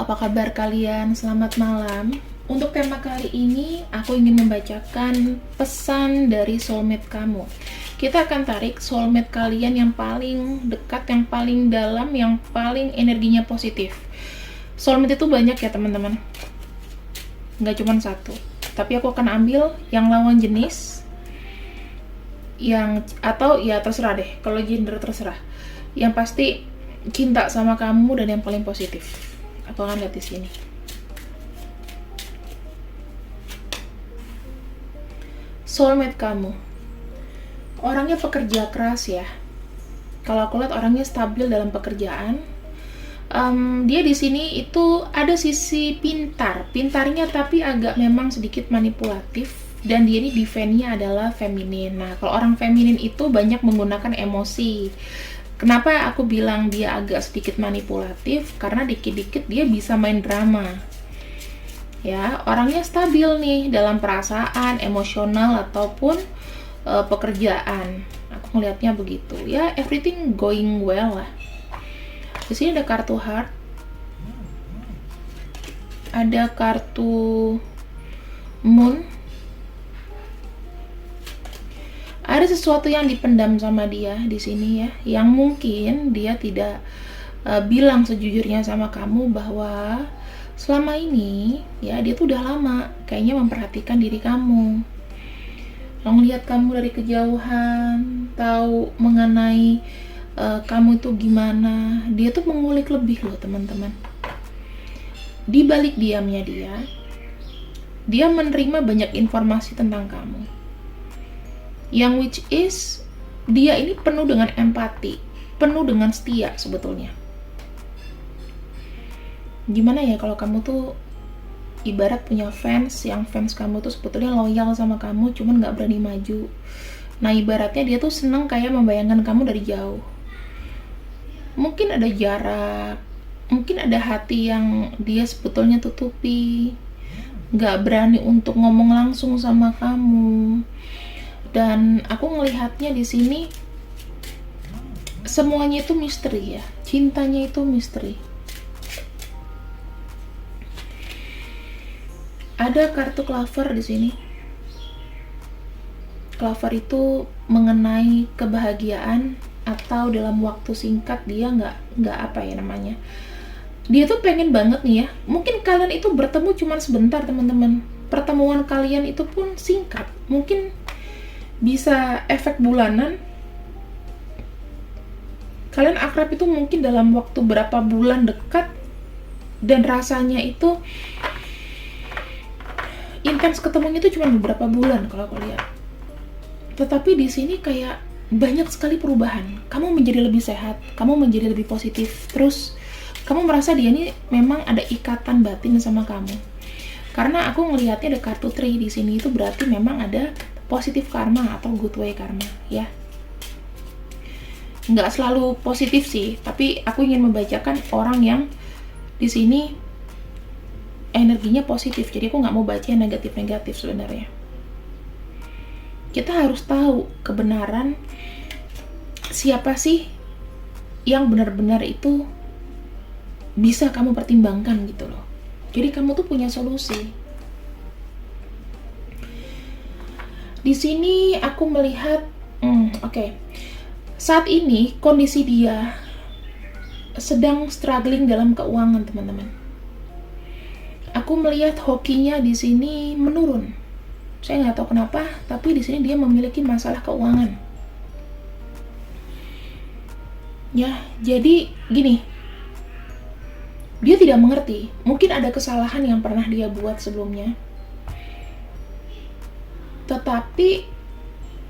apa kabar kalian? Selamat malam. Untuk tema kali ini, aku ingin membacakan pesan dari soulmate kamu. Kita akan tarik soulmate kalian yang paling dekat, yang paling dalam, yang paling energinya positif. Soulmate itu banyak ya teman-teman. Nggak cuma satu. Tapi aku akan ambil yang lawan jenis, atau ya terserah deh, kalau gender terserah. Yang pasti cinta sama kamu dan yang paling positif. Aku akan lihat di sini. Soulmate kamu, orangnya pekerja keras ya. Kalau aku lihat orangnya stabil dalam pekerjaan. Dia di sini itu ada sisi pintarnya tapi agak memang sedikit manipulatif. Dan dia ini defense-nya adalah feminin. Nah, kalau orang feminin itu banyak menggunakan emosi. Kenapa aku bilang dia agak sedikit manipulatif? Karena dikit-dikit dia bisa main drama. Ya, orangnya stabil nih dalam perasaan, emosional ataupun pekerjaan. Aku ngelihatnya begitu. Ya, everything going well lah. Di sini ada kartu heart. Ada kartu moon. Ada sesuatu yang dipendam sama dia di sini ya, yang mungkin dia tidak bilang sejujurnya sama kamu bahwa selama ini ya dia tuh udah lama kayaknya memperhatikan diri kamu. Ngelihat kamu dari kejauhan, tahu mengenai kamu itu gimana. Dia tuh mengulik lebih loh teman-teman. Di balik diamnya dia menerima banyak informasi tentang kamu. Yang which is dia ini penuh dengan empati, penuh dengan setia sebetulnya. Gimana ya kalau kamu tuh ibarat punya fans, yang fans kamu tuh sebetulnya loyal sama kamu, cuman nggak berani maju. Nah ibaratnya dia tuh seneng kayak membayangkan kamu dari jauh. Mungkin ada jarak, mungkin ada hati yang dia sebetulnya tutupi, nggak berani untuk ngomong langsung sama kamu. Dan aku ngelihatnya di sini semuanya itu misteri ya, cintanya itu misteri. Ada kartu clover di sini. Clover itu mengenai kebahagiaan atau dalam waktu singkat dia nggak apa ya namanya. Dia tuh pengen banget nih ya. Mungkin kalian itu bertemu cuma sebentar teman-teman. Pertemuan kalian itu pun singkat. Mungkin bisa efek bulanan. Kalian akrab itu mungkin dalam waktu berapa bulan dekat dan rasanya itu intens, ketemunya itu cuma beberapa bulan kalau aku lihat. Tetapi di sini kayak banyak sekali perubahan. Kamu menjadi lebih sehat, kamu menjadi lebih positif. Terus kamu merasa dia ini memang ada ikatan batin sama kamu. Karena aku ngelihatnya ada kartu 3 di sini, itu berarti memang ada positif karma atau good way karma ya. Nggak selalu positif sih, tapi aku ingin membacakan orang yang di sini energinya positif. Jadi aku nggak mau baca yang negatif-negatif sebenarnya. Kita harus tahu kebenaran siapa sih yang benar-benar itu bisa kamu pertimbangkan gitu loh. Jadi kamu tuh punya solusi. Di sini aku melihat, oke. Saat ini kondisi dia sedang struggling dalam keuangan, teman-teman. Aku melihat hokinya di sini menurun. Saya nggak tahu kenapa, tapi di sini dia memiliki masalah keuangan. Ya, jadi gini. Dia tidak mengerti. Mungkin ada kesalahan yang pernah dia buat sebelumnya. Tetapi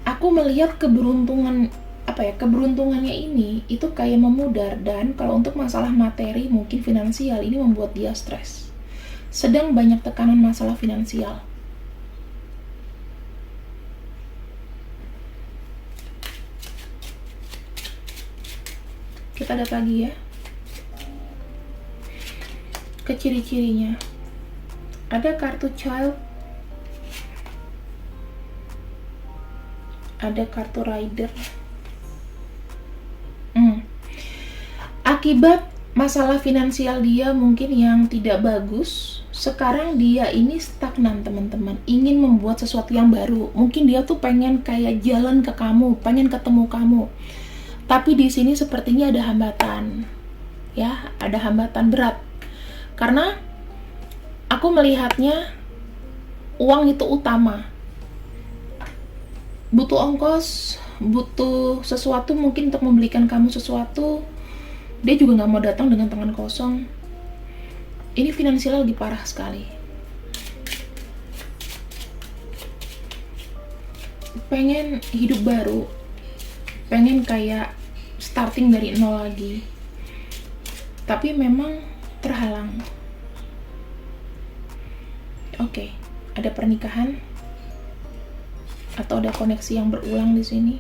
aku melihat keberuntungannya ini itu kayak memudar. Dan kalau untuk masalah materi mungkin finansial ini membuat dia stres, sedang banyak tekanan masalah finansial. Kita lihat lagi ya ke ciri-cirinya. Ada kartu child, ada kartu rider. Akibat masalah finansial dia mungkin yang tidak bagus. Sekarang dia ini stagnan, teman-teman. Ingin membuat sesuatu yang baru. Mungkin dia tuh pengen kayak jalan ke kamu, pengen ketemu kamu. Tapi di sini sepertinya ada hambatan. Ya, ada hambatan berat. Karena aku melihatnya uang itu utama. Butuh ongkos, butuh sesuatu mungkin untuk membelikan kamu sesuatu. Dia juga nggak mau datang dengan tangan kosong. Ini finansial lagi parah sekali. Pengen hidup baru, pengen kayak starting dari nol lagi. Tapi memang terhalang. Oke, ada pernikahan atau ada koneksi yang berulang di sini.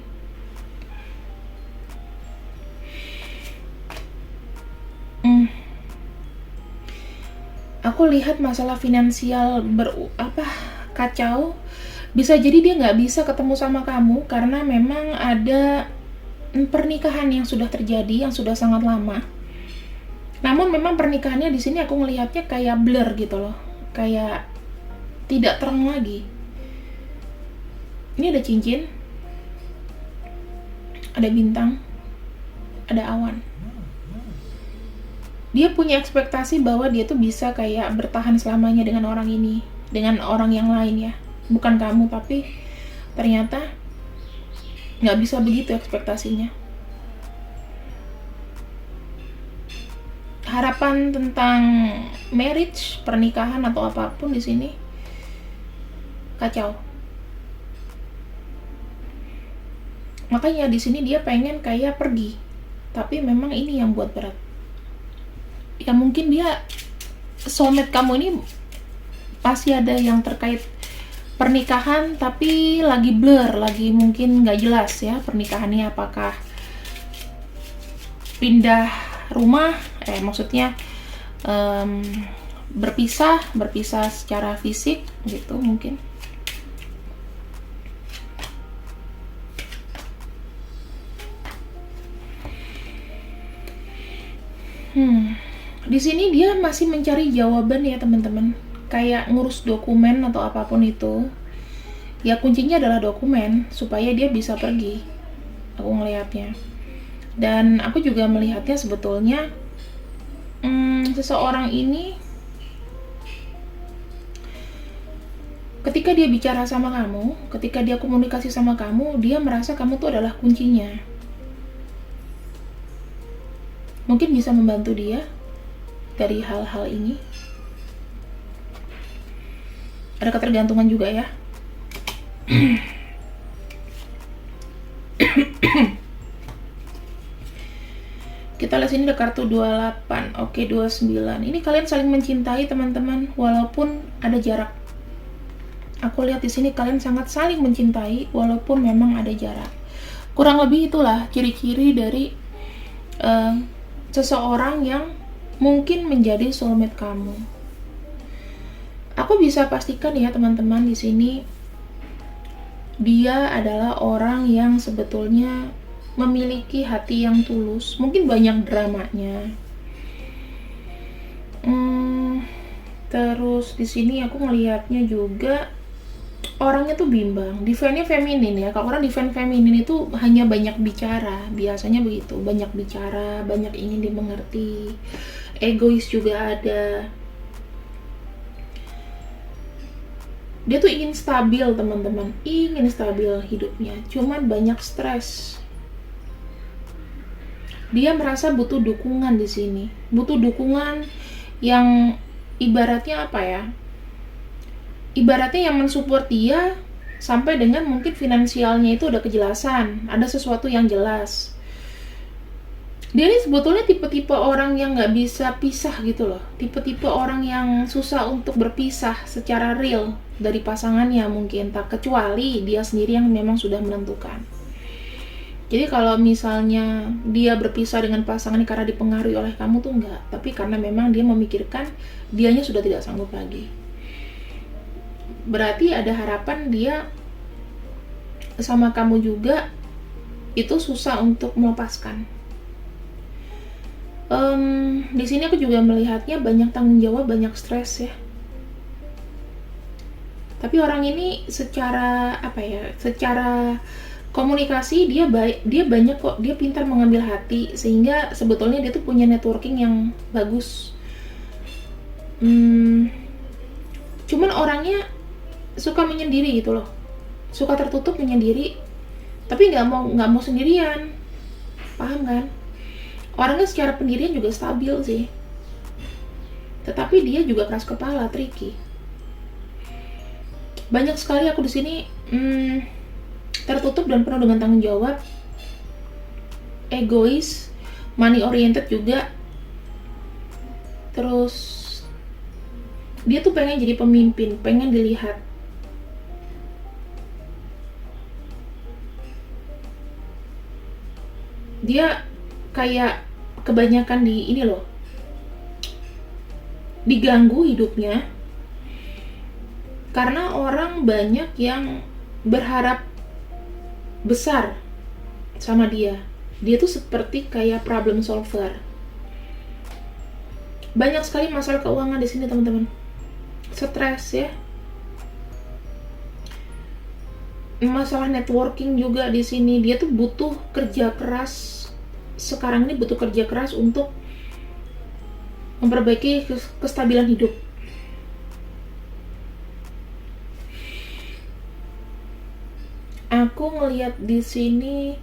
Aku lihat masalah finansial kacau. Bisa jadi dia nggak bisa ketemu sama kamu karena memang ada pernikahan yang sudah terjadi, yang sudah sangat lama. Namun memang pernikahannya di sini aku ngelihatnya kayak blur gitu loh, kayak tidak terang lagi. Ini ada cincin, ada bintang, ada awan. Dia punya ekspektasi bahwa dia tuh bisa kayak bertahan selamanya dengan orang ini, dengan orang yang lain ya, bukan kamu, tapi ternyata nggak bisa begitu ekspektasinya. Harapan tentang marriage, pernikahan atau apapun di sini kacau. Makanya di sini dia pengen kayak pergi, tapi memang ini yang buat berat. Ya mungkin dia soulmate kamu ini pasti ada yang terkait pernikahan, tapi lagi blur, lagi mungkin nggak jelas ya pernikahannya, apakah pindah rumah, maksudnya berpisah secara fisik gitu mungkin. Di sini dia masih mencari jawaban ya teman-teman, kayak ngurus dokumen atau apapun itu. Ya kuncinya adalah dokumen supaya dia bisa pergi. Aku ngelihatnya. Dan aku juga melihatnya sebetulnya seseorang ini ketika dia bicara sama kamu, ketika dia komunikasi sama kamu, dia merasa kamu tuh adalah kuncinya. Mungkin bisa membantu dia dari hal-hal ini. Ada ketergantungan juga ya. Kita lihat sini ada kartu 28, oke 29. Ini kalian saling mencintai teman-teman, walaupun ada jarak. Aku lihat di sini kalian sangat saling mencintai, walaupun memang ada jarak. Kurang lebih itulah ciri-ciri dari seseorang yang mungkin menjadi soulmate kamu. Aku bisa pastikan ya teman-teman, di sini dia adalah orang yang sebetulnya memiliki hati yang tulus. Mungkin banyak dramanya. Terus di sini aku ngelihatnya juga orangnya tuh bimbang. Divine-nya feminin ya. Kalau orang divine feminin itu hanya banyak bicara, biasanya begitu. Banyak bicara, banyak ingin dimengerti. Egois juga ada. Dia tuh ingin stabil teman-teman, ingin stabil hidupnya, cuman banyak stres. Dia merasa butuh dukungan di sini, butuh dukungan yang ibaratnya apa ya? Ibaratnya yang mensupport dia sampai dengan mungkin finansialnya itu udah kejelasan, ada sesuatu yang jelas. Dia ini sebetulnya tipe-tipe orang yang nggak bisa pisah gitu loh, tipe-tipe orang yang susah untuk berpisah secara real dari pasangannya mungkin, tak kecuali dia sendiri yang memang sudah menentukan. Jadi kalau misalnya dia berpisah dengan pasangannya karena dipengaruhi oleh kamu tuh enggak, tapi karena memang dia memikirkan dianya sudah tidak sanggup lagi. Berarti ada harapan dia sama kamu juga itu susah untuk melepaskan. Di sini aku juga melihatnya banyak tanggung jawab, banyak stres ya. Tapi orang ini secara apa ya? Secara komunikasi dia baik, dia banyak kok, dia pintar mengambil hati, sehingga sebetulnya dia tuh punya networking yang bagus. Cuman orangnya suka menyendiri gitu loh, suka tertutup, menyendiri, tapi nggak mau sendirian, paham kan? Orangnya secara pendirian juga stabil sih, tetapi dia juga keras kepala, tricky. Banyak sekali aku di sini tertutup dan penuh dengan tanggung jawab, egois, money oriented juga. Terus dia tuh pengen jadi pemimpin, pengen dilihat. Dia kayak kebanyakan di ini loh, diganggu hidupnya karena orang banyak yang berharap besar sama dia. Dia tuh seperti kayak problem solver. Banyak sekali masalah keuangan di sini teman-teman. Stres ya. Masalah networking juga di sini. Dia tuh butuh kerja keras. Sekarang ini butuh kerja keras untuk memperbaiki kestabilan hidup. Aku ngelihat di sini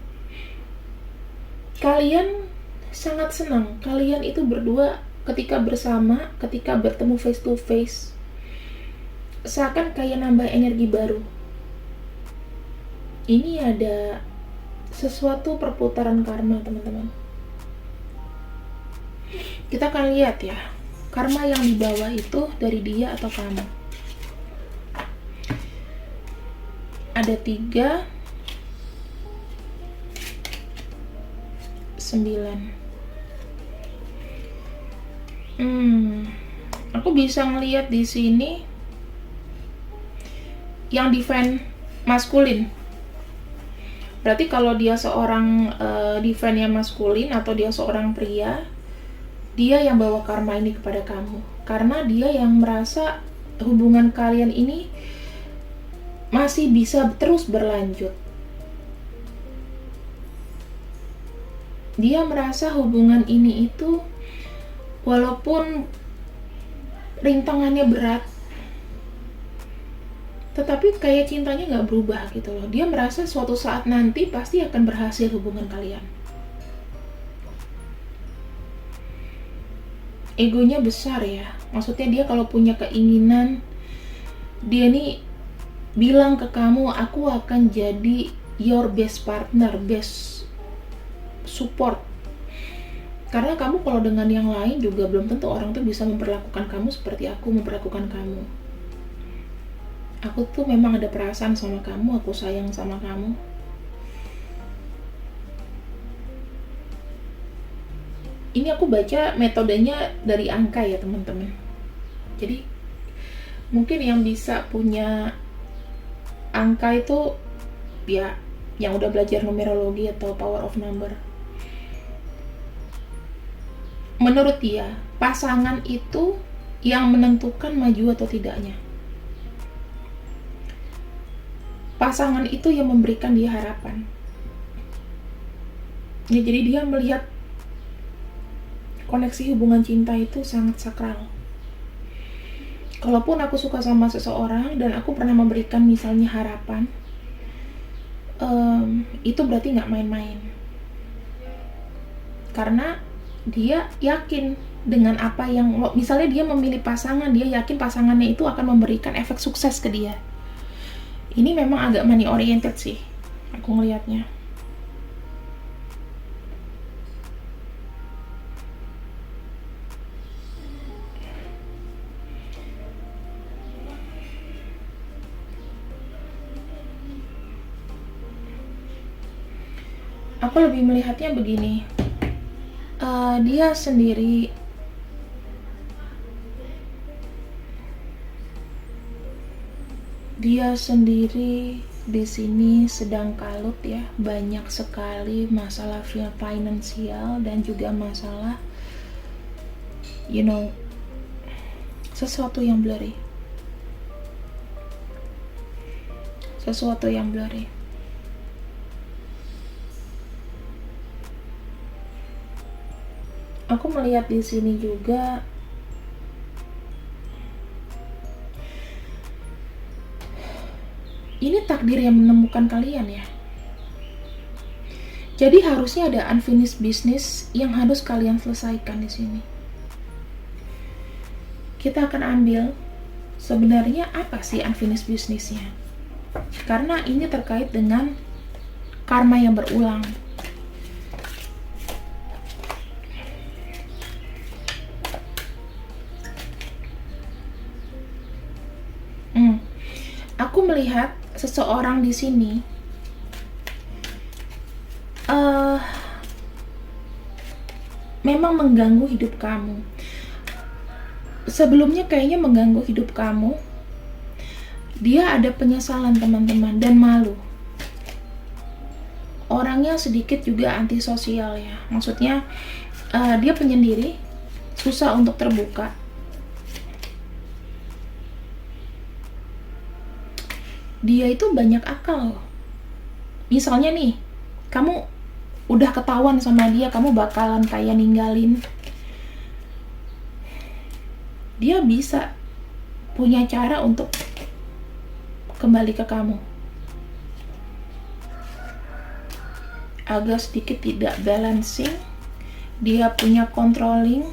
kalian sangat senang. Kalian itu berdua ketika bersama, ketika bertemu face to face, seakan kayak nambah energi baru. Ini ada sesuatu perputaran karma, teman-teman. Kita akan lihat ya, karma yang dibawa itu dari dia atau kamu. Ada 3, 9. Aku bisa ngelihat di sini yang defend maskulin. Berarti kalau dia seorang defend yang maskulin atau dia seorang pria, dia yang bawa karma ini kepada kamu. Karena dia yang merasa hubungan kalian ini masih bisa terus berlanjut. Dia merasa hubungan ini itu walaupun rintangannya berat, tetapi kayak cintanya nggak berubah gitu loh. Dia merasa suatu saat nanti pasti akan berhasil hubungan kalian. Egonya besar ya. Maksudnya dia kalau punya keinginan, dia nih bilang ke kamu, aku akan jadi your best partner, best support. Karena kamu kalau dengan yang lain juga belum tentu orang tuh bisa memperlakukan kamu seperti aku memperlakukan kamu. Aku tuh memang ada perasaan sama kamu, aku sayang sama kamu. Ini aku baca metodenya dari angka ya teman-teman. Jadi mungkin yang bisa punya angka itu ya yang udah belajar numerologi atau power of number. Menurut dia, pasangan itu yang menentukan maju atau tidaknya. Pasangan itu yang memberikan dia harapan. Ya, jadi dia melihat koneksi hubungan cinta itu sangat sakral. Kalaupun aku suka sama seseorang dan aku pernah memberikan misalnya harapan, itu berarti nggak main-main. Karena dia yakin dengan apa yang, misalnya dia memilih pasangan, dia yakin pasangannya itu akan memberikan efek sukses ke dia. Ini memang agak money oriented sih, aku ngelihatnya. Aku lebih melihatnya begini. Dia sendiri di sini sedang kalut ya, banyak sekali masalah finansial dan juga masalah you know, sesuatu yang blurry. Sesuatu yang blurry. Aku melihat di sini juga ini takdir yang menemukan kalian ya. Jadi harusnya ada unfinished business yang harus kalian selesaikan di sini. Kita akan ambil sebenarnya apa sih unfinished business-nya. Karena ini terkait dengan karma yang berulang. Aku melihat seseorang di sini memang mengganggu hidup kamu. Sebelumnya kayaknya mengganggu hidup kamu. Dia ada penyesalan teman-teman dan malu. Orangnya sedikit juga antisosial ya. Maksudnya dia penyendiri, susah untuk terbuka. Dia itu banyak akal loh. Misalnya nih, kamu udah ketahuan sama dia, kamu bakalan kayak ninggalin. Dia bisa punya cara untuk kembali ke kamu. Agak sedikit tidak balancing. Dia punya controlling.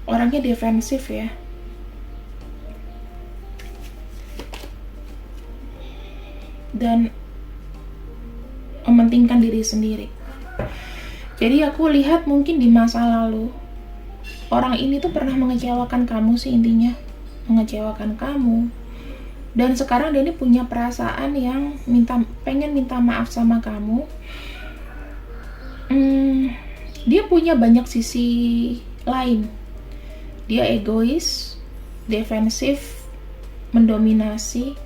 Orangnya defensif ya. Dan mementingkan diri sendiri. Jadi aku lihat mungkin di masa lalu orang ini tuh pernah mengecewakan kamu sih intinya. Mengecewakan kamu. Dan sekarang dia ini punya perasaan yang pengen minta maaf sama kamu. Dia punya banyak sisi lain. Dia egois, defensif, mendominasi,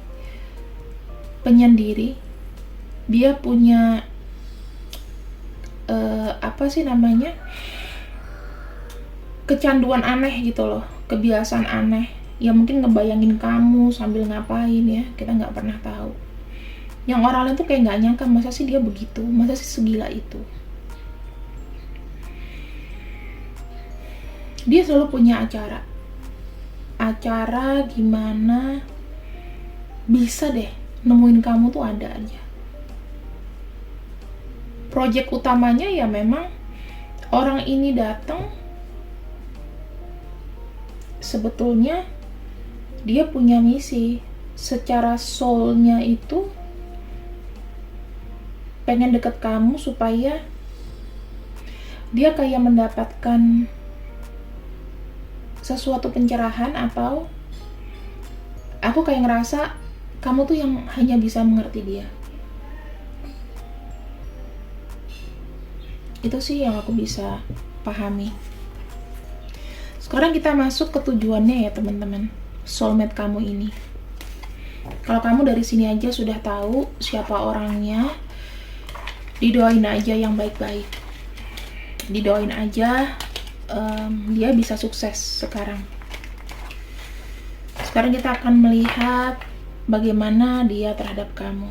penyendiri. Dia punya kecanduan aneh gitu loh, kebiasaan aneh yang mungkin ngebayangin kamu sambil ngapain ya, kita nggak pernah tahu. Yang orang lain tuh kayak nggak nyangka, masa sih dia begitu, masa sih segila itu. Dia selalu punya acara gimana bisa deh nemuin kamu tuh ada aja. Project utamanya ya memang orang ini datang, sebetulnya dia punya misi. Secara soul-nya itu pengen deket kamu supaya dia kayak mendapatkan sesuatu pencerahan, atau aku kayak ngerasa kamu tuh yang hanya bisa mengerti dia. Itu sih yang aku bisa pahami. Sekarang kita masuk ke tujuannya ya teman-teman, soulmate kamu ini. Kalau kamu dari sini aja sudah tahu siapa orangnya, didoain aja yang baik-baik. Didoain aja dia bisa sukses sekarang. Sekarang kita akan melihat bagaimana dia terhadap kamu.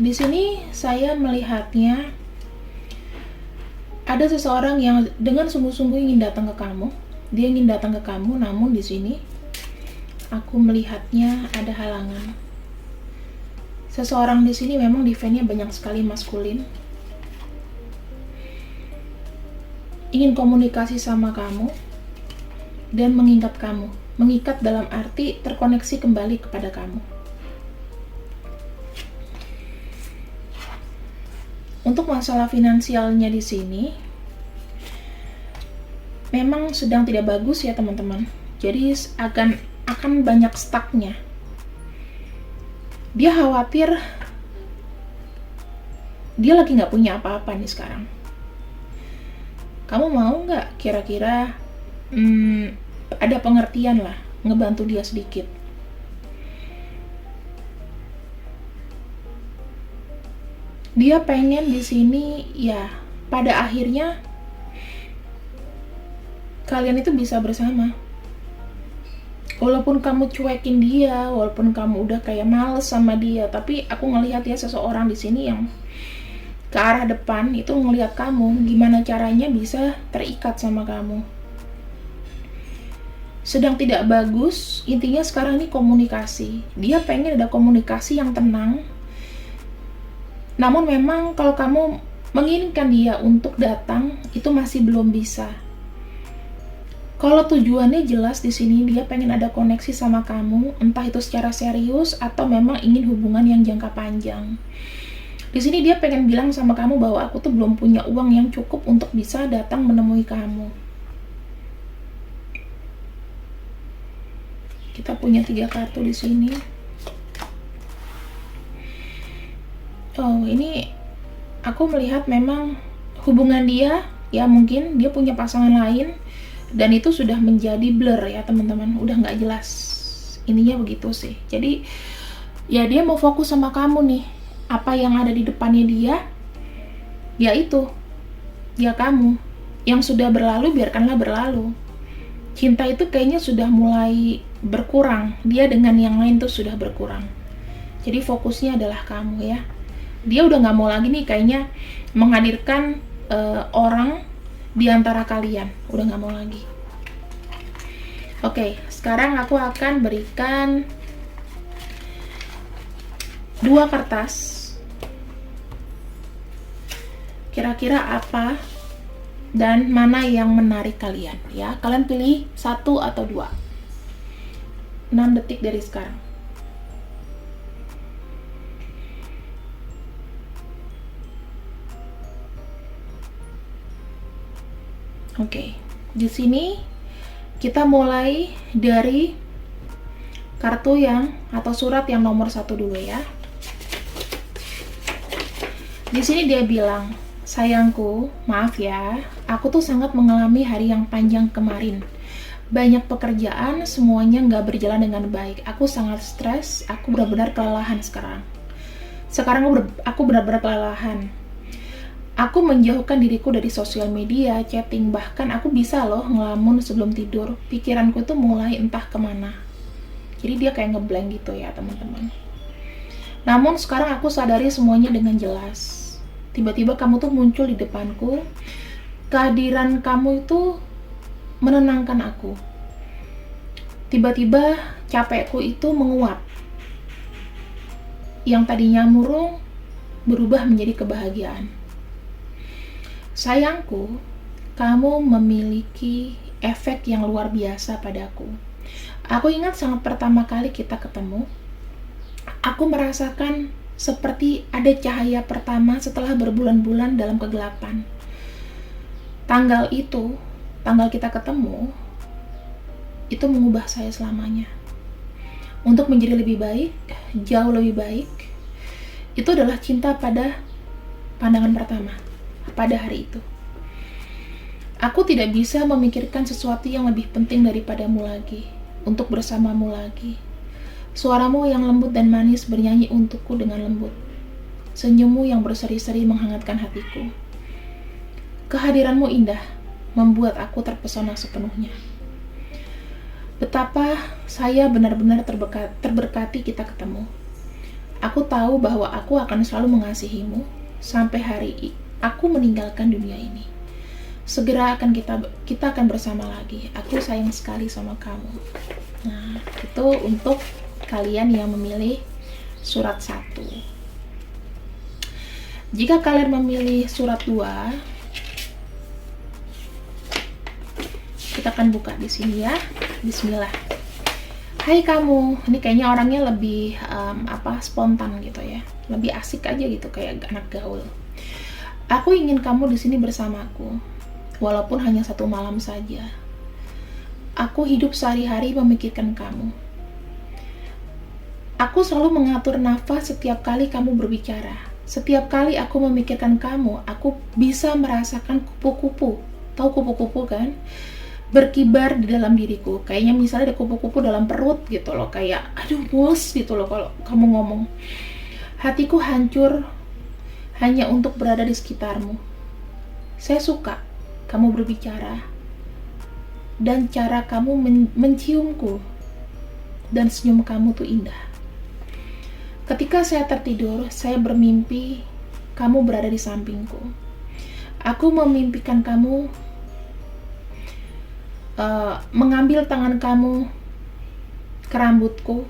Di sini saya melihatnya ada seseorang yang dengan sungguh-sungguh ingin datang ke kamu. Dia ingin datang ke kamu, namun di sini aku melihatnya ada halangan. Seseorang di sini memang defense-nya banyak sekali maskulin. Ingin komunikasi sama kamu dan mengikat kamu. Mengikat dalam arti terkoneksi kembali kepada kamu. Untuk masalah finansialnya di sini memang sedang tidak bagus ya teman-teman. Jadi akan banyak stucknya. Dia khawatir dia lagi nggak punya apa-apa nih sekarang. Kamu mau nggak kira-kira ada pengertian lah, ngebantu dia sedikit? Dia pengen di sini ya pada akhirnya kalian itu bisa bersama. Walaupun kamu cuekin dia, walaupun kamu udah kayak males sama dia, tapi aku ngelihat ya seseorang di sini yang ke arah depan itu ngelihat kamu, gimana caranya bisa terikat sama kamu. Sedang tidak bagus, intinya sekarang ini komunikasi. Dia pengen ada komunikasi yang tenang. Namun memang kalau kamu menginginkan dia untuk datang, itu masih belum bisa. Kalau tujuannya jelas di sini dia pengen ada koneksi sama kamu, entah itu secara serius atau memang ingin hubungan yang jangka panjang. Di sini dia pengen bilang sama kamu bahwa aku tuh belum punya uang yang cukup untuk bisa datang menemui kamu. Kita punya 3 kartu di sini. Oh, ini aku melihat memang hubungan dia, ya mungkin dia punya pasangan lain, dan itu sudah menjadi blur ya teman-teman, udah nggak jelas. Intinya begitu sih. Jadi ya dia mau fokus sama kamu nih. Apa yang ada di depannya dia, yaitu ya kamu. Yang sudah berlalu biarkanlah berlalu. Cinta itu kayaknya sudah mulai berkurang. Dia dengan yang lain tuh sudah berkurang. Jadi fokusnya adalah kamu ya. Dia udah nggak mau lagi nih kayaknya menghadirkan orang di antara kalian. Udah nggak mau lagi. Oke, sekarang aku akan berikan 2 kertas. Kira-kira apa dan mana yang menarik kalian ya? Kalian pilih 1 atau 2. 6 detik dari sekarang. Oke, di sini kita mulai dari kartu yang atau surat yang nomor 1 dulu ya. Di sini dia bilang, sayangku, maaf ya, aku tuh sangat mengalami hari yang panjang kemarin. Banyak pekerjaan, semuanya nggak berjalan dengan baik. Aku sangat stres, aku benar-benar kelelahan sekarang. Aku benar-benar kelelahan. Aku menjauhkan diriku dari sosial media, chatting, bahkan aku bisa loh ngelamun sebelum tidur. Pikiranku tuh mulai entah kemana. Jadi dia kayak ngeblank gitu ya teman-teman. Namun sekarang aku sadari semuanya dengan jelas. Tiba-tiba kamu tuh muncul di depanku. Kehadiran kamu itu menenangkan aku. Tiba-tiba capekku itu menguap. Yang tadinya murung berubah menjadi kebahagiaan. Sayangku, kamu memiliki efek yang luar biasa padaku. Aku ingat saat pertama kali kita ketemu, aku merasakan seperti ada cahaya pertama setelah berbulan-bulan dalam kegelapan. Tanggal kita ketemu, itu mengubah saya selamanya. Untuk menjadi lebih baik, jauh lebih baik, itu adalah cinta pada pandangan pertama, pada hari itu. Aku tidak bisa memikirkan sesuatu yang lebih penting daripadamu lagi, untuk bersamamu lagi. Suaramu yang lembut dan manis bernyanyi untukku dengan lembut. Senyummu yang berseri-seri menghangatkan hatiku. Kehadiranmu indah, membuat aku terpesona sepenuhnya. Betapa saya benar-benar terberkati kita ketemu. Aku tahu bahwa aku akan selalu mengasihimu sampai hari aku meninggalkan dunia ini. Segera kita akan bersama lagi. Aku sayang sekali sama kamu. Nah, itu untuk kalian yang memilih surat 1. Jika kalian memilih surat 2, kita akan buka di sini ya. Bismillah. Hai kamu, ini kayaknya orangnya lebih spontan gitu ya, lebih asik aja gitu kayak anak gaul. Aku ingin kamu di sini bersamaku, walaupun hanya 1 malam saja. aku hidup sehari-hari memikirkan kamu. Aku selalu mengatur nafas setiap kali kamu berbicara. Setiap kali aku memikirkan kamu, aku bisa merasakan kupu-kupu. Tahu kupu-kupu kan? Berkibar di dalam diriku. Kayaknya misalnya ada kupu-kupu dalam perut gitu loh. Kayak, aduh mules gitu loh kalau kamu ngomong. Hatiku hancur hanya untuk berada di sekitarmu. Saya suka kamu berbicara. Dan cara kamu menciumku. Dan senyum kamu tuh indah. Ketika saya tertidur, saya bermimpi kamu berada di sampingku. Aku memimpikan kamu mengambil tangan kamu ke rambutku.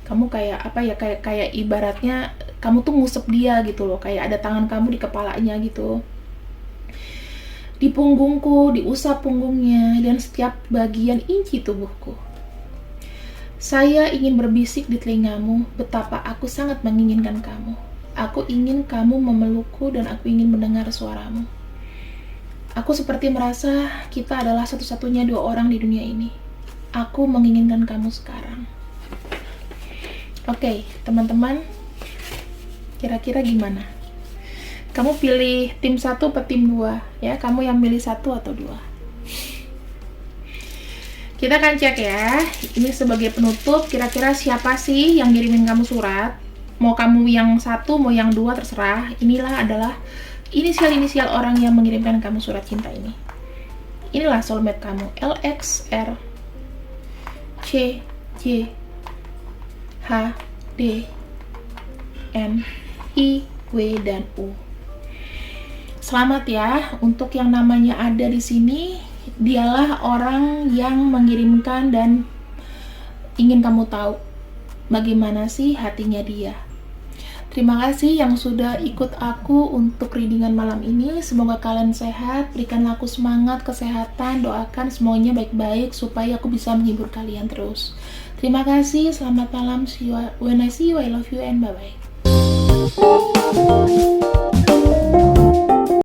Kamu kayak apa ya? Kayak ibaratnya kamu tuh ngusap dia gitu loh. Kayak ada tangan kamu di kepalanya gitu. Di punggungku, diusap punggungnya dan setiap bagian inci tubuhku. Saya ingin berbisik di telingamu betapa aku sangat menginginkan kamu. Aku ingin kamu memelukku dan aku ingin mendengar suaramu. Aku seperti merasa kita adalah satu-satunya dua orang di dunia ini. Aku menginginkan kamu sekarang. Oke, teman-teman, kira-kira gimana? Kamu pilih tim 1 atau tim 2? Ya, kamu yang pilih 1 atau 2? Kita akan cek ya, ini sebagai penutup, kira-kira siapa sih yang ngirimin kamu surat? Mau kamu yang 1, mau yang 2, terserah. Inilah adalah inisial-inisial orang yang mengirimkan kamu surat cinta ini. Inilah soulmate kamu, LX, R, C, J, H, D, N, I, W, dan U. Selamat ya, untuk yang namanya ada di sini. Dialah orang yang mengirimkan dan ingin kamu tahu bagaimana sih hatinya dia. Terima kasih yang sudah ikut aku untuk readingan malam ini. Semoga kalian sehat, berikanlah aku semangat, kesehatan, doakan semuanya baik-baik supaya aku bisa menghibur kalian terus. Terima kasih, selamat malam, see you when I see you, I love you, and bye-bye.